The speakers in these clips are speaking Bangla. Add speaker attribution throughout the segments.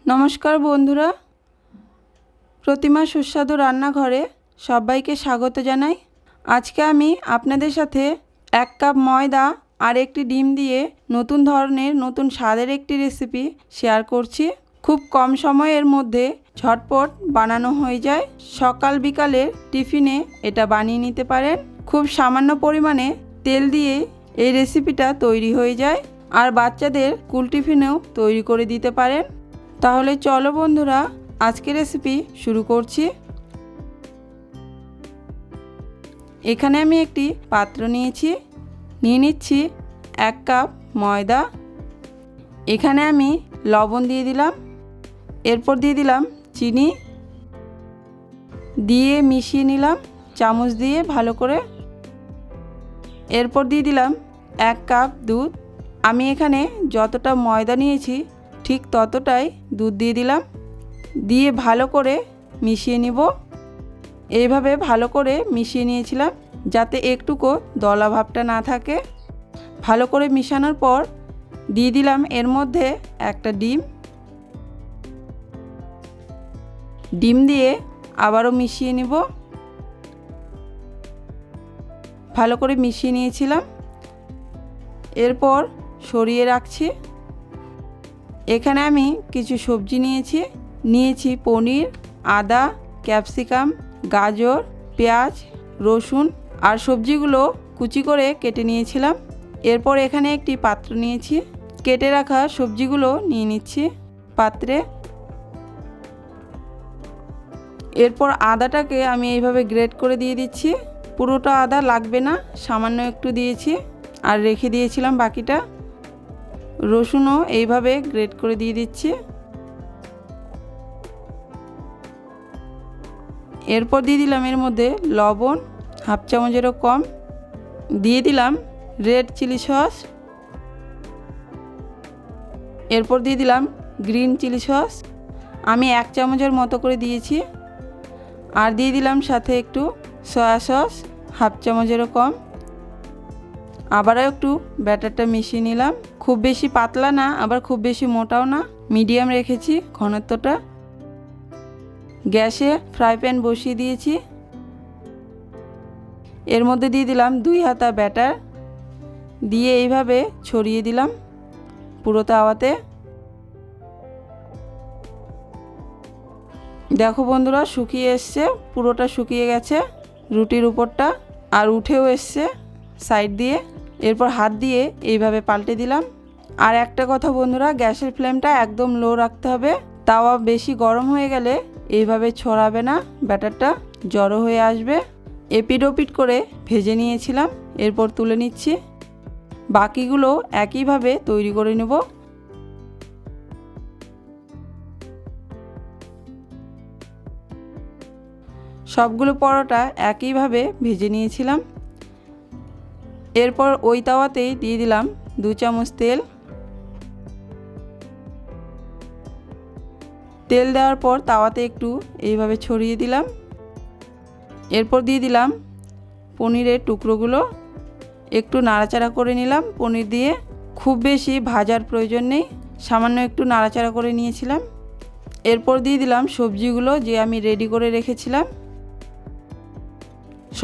Speaker 1: নমস্কার বন্ধুরা, প্রতিমা সুস্বাদু রান্নাঘরে সবাইকে স্বাগত জানাই। আজকে আমি আপনাদের সাথে 1 কাপ ময়দা আর একটি ডিম দিয়ে নতুন ধরনের নতুন স্বাদের একটি রেসিপি শেয়ার করছি। খুব কম সময়ের মধ্যে ঝটপট বানানো হয়ে যায়। সকাল বিকালের টিফিনে এটা বানিয়ে নিতে পারেন। খুব সামান্য পরিমাণে তেল দিয়ে এই রেসিপিটা তৈরি হয়ে যায়, আর বাচ্চাদের স্কুল টিফিনেও তৈরি করে দিতে পারেন। তাহলে চলো বন্ধুরা, আজকে রেসিপি শুরু করছি। এখানে আমি একটি পাত্র নিয়ে নিচ্ছি 1 কাপ ময়দা। এখানে আমি লবণ দিয়ে দিলাম, এরপর দিয়ে দিলাম চিনি, দিয়ে মিশিয়ে নিলাম চামচ দিয়ে ভালো করে। এরপর দিয়ে দিলাম 1 কাপ দুধ। আমি এখানে যতটা ময়দা নিয়েছি ঠিক ততটাই দুধ দিয়ে দিলাম, দিয়ে ভালো করে মিশিয়ে নিব। এইভাবে ভালো করে মিশিয়ে নিয়েছিলাম যাতে একটুকু দলা ভাবটা না থাকে। ভালো করে মিশানোর পর দিয়ে দিলাম এর মধ্যে একটা ডিম দিয়ে আবারও মিশিয়ে নিব। ভালো করে মিশিয়ে নিয়েছিলাম, এরপর সরিয়ে রাখছি। এখানে আমি কিছু সবজি নিয়েছি পনির, আদা, ক্যাপসিকাম, গাজর, পেঁয়াজ, রসুন আর সবজিগুলো কুচি করে কেটে নিয়েছিলাম। এরপর এখানে একটি পাত্র নিয়েছি, কেটে রাখা সবজিগুলো নিয়ে নিচ্ছি পাত্রে। এরপর আদাটাকে আমি এইভাবে গ্রেট করে দিয়ে দিচ্ছি। পুরোটা আদা লাগবে না, সামান্য একটু দিয়েছি আর রেখে দিয়েছিলাম বাকিটা। রসুনও এইভাবে গ্রেট করে দিয়ে দিচ্ছি। এরপর দিয়ে দিলাম এর মধ্যে লবণ, হাফ চামচেরও কম। দিয়ে দিলাম রেড চিলি সস। এরপর দিয়ে দিলাম গ্রিন চিলি সস, আমি 1 চামচের মতো করে দিয়েছি। আর দিয়ে দিলাম সাথে একটু সয়া সস, হাফ চামচেরও কম। আবারও একটু ব্যাটারটা মিশিয়ে নিলাম। খুব বেশি পাতলা না, আবার খুব বেশি মোটাও না, মিডিয়াম রেখেছি ঘনত্বটা। গ্যাসে ফ্রাই প্যান বসিয়ে দিয়েছি। এর মধ্যে দিয়ে দিলাম 2 হাতা ব্যাটার, দিয়ে এইভাবে ছড়িয়ে দিলাম পুরো তাওয়াতে। দেখো বন্ধুরা, শুকিয়ে এসছে, পুরোটা শুকিয়ে গেছে রুটির উপরটা, আর উঠেও এসছে সাইড দিয়ে। এরপর হাত দিয়ে এইভাবে পাল্টে দিলাম। আর একটা কথা বন্ধুরা, গ্যাসের ফ্লেমটা একদম লো রাখতে হবে। তাওয়া বেশি গরম হয়ে গেলে এইভাবে ছড়াবে না, ব্যাটারটা জড়ো হয়ে আসবে। এপিট ওপিট করে ভেজে নিয়েছিলাম, এরপর তুলে নিচ্ছি। বাকিগুলো একইভাবে তৈরি করে নেব। সবগুলো পরোটা একইভাবে ভেজে নিয়েছিলাম। এরপর ওই তাওয়াতেই দিয়ে দিলাম 2 চামচ তেল। তেল দেওয়ার পর তাওয়াতে একটু এইভাবে ছড়িয়ে দিলাম। এরপর দিয়ে দিলাম পনিরের টুকরোগুলো, একটু নাড়াচাড়া করে নিলাম পনির দিয়ে। খুব বেশি ভাজার প্রয়োজন নেই, সামান্য একটু নাড়াচাড়া করে নিয়েছিলাম। এরপর দিয়ে দিলাম সবজিগুলো যে আমি রেডি করে রেখেছিলাম।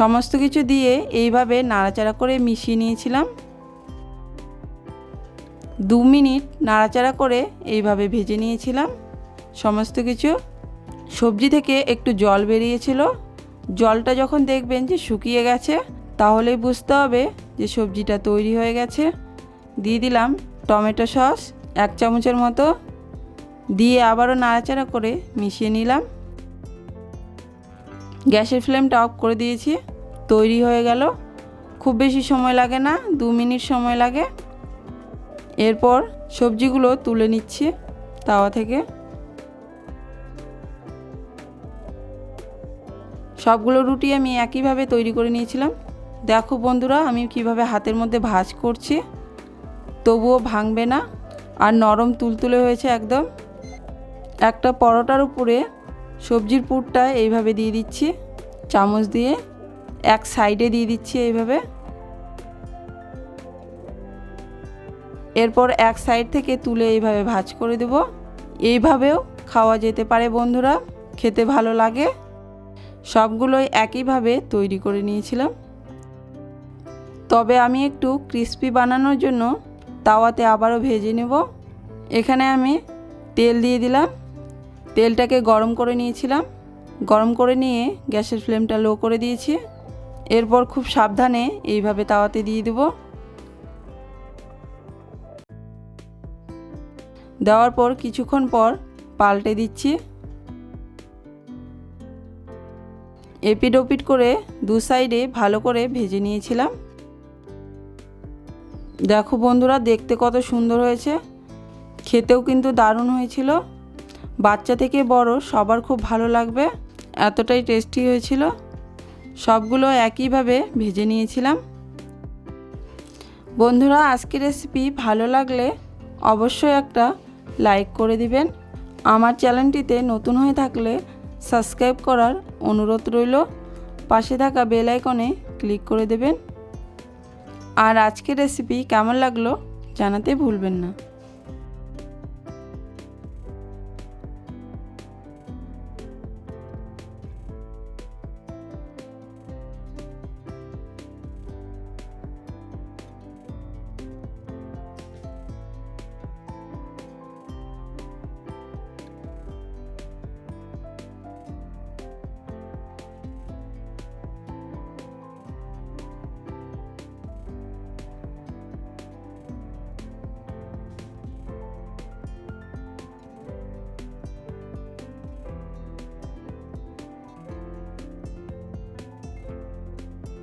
Speaker 1: সমস্ত কিছু দিয়ে এইভাবে নাড়াচাড়া করে মিশিয়ে নিয়েছিলাম। 2 মিনিট নাড়াচাড়া করে এইভাবে ভেজে নিয়েছিলাম সমস্ত কিছু। সবজি থেকে একটু জল বেরিয়েছিল, জলটা যখন দেখবেন যে শুকিয়ে গেছে তাহলেই বুঝতে হবে যে সবজিটা তৈরি হয়ে গেছে। দিয়ে দিলাম টমেটো সস 1 চামচের মতো, দিয়ে আবারও নাড়াচাড়া করে মিশিয়ে নিলাম। গ্যাসের ফ্লেমটা অফ করে দিয়েছি। তৈরি হয়ে গেল, খুব বেশি সময় লাগে না, 2 মিনিট সময় লাগে। এরপর সবজিগুলো তুলে নিচ্ছি তাওয়া থেকে। সবগুলো রুটি আমি একইভাবে তৈরি করে নিয়েছিলাম। দেখো বন্ধুরা, আমি কিভাবে হাতের মধ্যে ভাঁজ করছি, তবুও ভাঙবে না, আর নরম তুলতুলে হয়েছে একদম। একটা পরোটার উপরে সবজির পুরটা এইভাবে দিয়ে দিচ্ছি চামচ দিয়ে, এক সাইডে দিয়ে দিচ্ছি এইভাবে। এরপর এক সাইড থেকে তুলে এইভাবে ভাঁজ করে দেব। এইভাবেও খাওয়া যেতে পারে বন্ধুরা, খেতে ভালো লাগে। সবগুলোই একইভাবে তৈরি করে নিয়েছিলাম। তবে আমি একটু ক্রিস্পি বানানোর জন্য তাওয়াতে আবারও ভেজে নেব। এখানে আমি তেল দিয়ে দিলাম। তেলটাকে গরম করে নিয়েছিলাম। গরম করে নিয়ে গ্যাসের ফ্লেমটা লো করে দিয়েছি। এরপর খুব সাবধানে এইভাবে তাওয়াতে দিয়ে দেব। দেওয়ার পর কিছুক্ষণ পর পাল্টে দিচ্ছি। এপিট ওপিট করে দু সাইডে ভালো করে ভেজে নিয়েছিলাম। দেখো বন্ধুরা, দেখতে কত সুন্দর হয়েছে, খেতেও কিন্তু দারুণ হয়েছিল। বাচ্চা থেকে বড় সবার খুব ভালো লাগবে, এতটাই টেস্টি হয়েছিল। সবগুলো একইভাবে ভেজে নিয়েছিলাম। বন্ধুরা, আজকের রেসিপি ভালো লাগলে অবশ্যই একটা লাইক করে দিবেন। আমার চ্যানেলটিতে নতুন হয়ে থাকলে সাবস্ক্রাইব করার অনুরোধ রইল। পাশে থাকা বেল আইকনে ক্লিক করে দেবেন। আর আজকের রেসিপি কেমন লাগলো জানাতে ভুলবেন না।